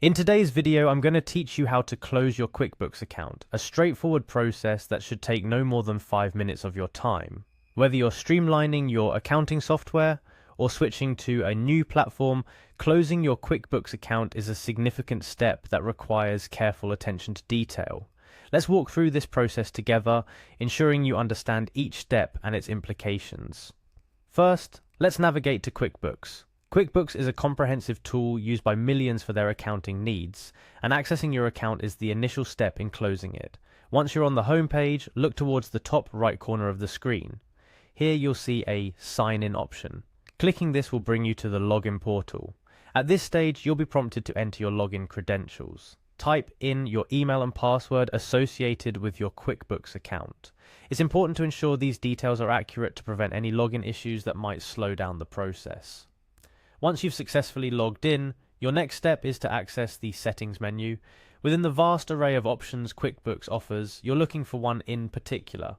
In today's video, I'm going to teach you how to close your QuickBooks account, a straightforward process that should take no more than 5 minutes of your time. Whether you're streamlining your accounting software or switching to a new platform, closing your QuickBooks account is a significant step that requires careful attention to detail. Let's walk through this process together, ensuring you understand each step and its implications. First, let's navigate to QuickBooks. QuickBooks is a comprehensive tool used by millions for their accounting needs, and accessing your account is the initial step in closing it. Once you're on the home page, look towards the top right corner of the screen. Here you'll see a Sign In option. Clicking this will bring you to the login portal. At this stage, you'll be prompted to enter your login credentials. Type in your email and password associated with your QuickBooks account. It's important to ensure these details are accurate to prevent any login issues that might slow down the process. Once you've successfully logged in, your next step is to access the Settings menu. Within the vast array of options QuickBooks offers, you're looking for one in particular: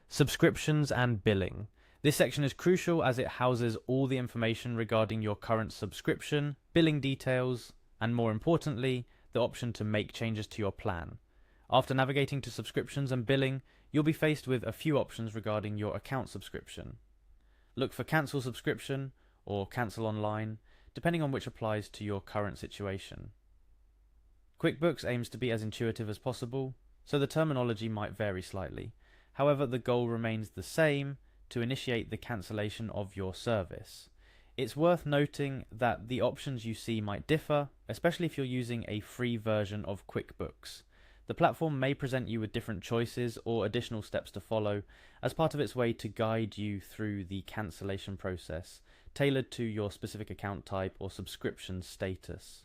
Subscriptions and Billing. This section is crucial as it houses all the information regarding your current subscription, billing details, and more importantly, the option to make changes to your plan. After navigating to Subscriptions and Billing, you'll be faced with a few options regarding your account subscription. Look for Cancel Subscription or Cancel Online, depending on which applies to your current situation. QuickBooks aims to be as intuitive as possible, so the terminology might vary slightly. However, the goal remains the same: to initiate the cancellation of your service. It's worth noting that the options you see might differ, especially if you're using a free version of QuickBooks. The platform may present you with different choices or additional steps to follow as part of its way to guide you through the cancellation process, tailored to your specific account type or subscription status.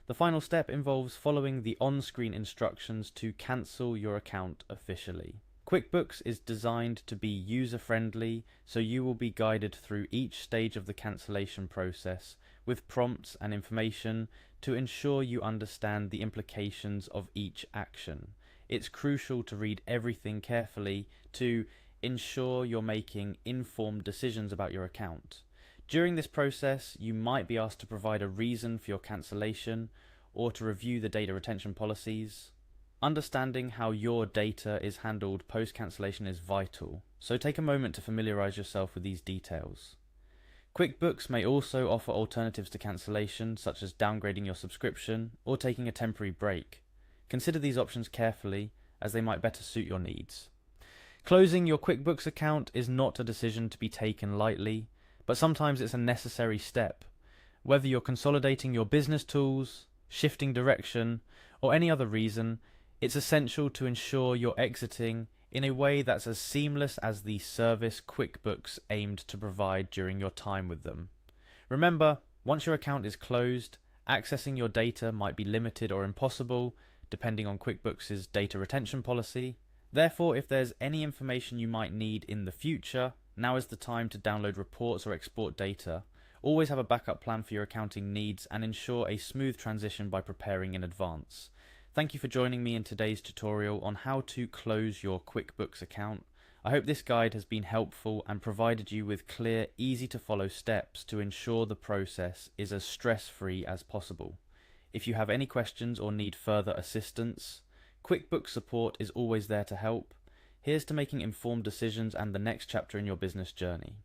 The final step involves following the on-screen instructions to cancel your account officially. QuickBooks is designed to be user-friendly, so you will be guided through each stage of the cancellation process with prompts and information to ensure you understand the implications of each action. It's crucial to read everything carefully to ensure you're making informed decisions about your account. During this process, you might be asked to provide a reason for your cancellation or to review the data retention policies. Understanding how your data is handled post-cancellation is vital, so take a moment to familiarize yourself with these details. QuickBooks may also offer alternatives to cancellation, such as downgrading your subscription or taking a temporary break. Consider these options carefully, as they might better suit your needs. Closing your QuickBooks account is not a decision to be taken lightly, but sometimes it's a necessary step. Whether you're consolidating your business tools, shifting direction, or any other reason, it's essential to ensure you're exiting in a way that's as seamless as the service QuickBooks aimed to provide during your time with them. Remember, once your account is closed, accessing your data might be limited or impossible, depending on QuickBooks' data retention policy. Therefore, if there's any information you might need in the future, now is the time to download reports or export data. Always have a backup plan for your accounting needs and ensure a smooth transition by preparing in advance. Thank you for joining me in today's tutorial on how to close your QuickBooks account. I hope this guide has been helpful and provided you with clear, easy to follow steps to ensure the process is as stress-free as possible. If you have any questions or need further assistance, QuickBooks support is always there to help. Here's to making informed decisions and the next chapter in your business journey.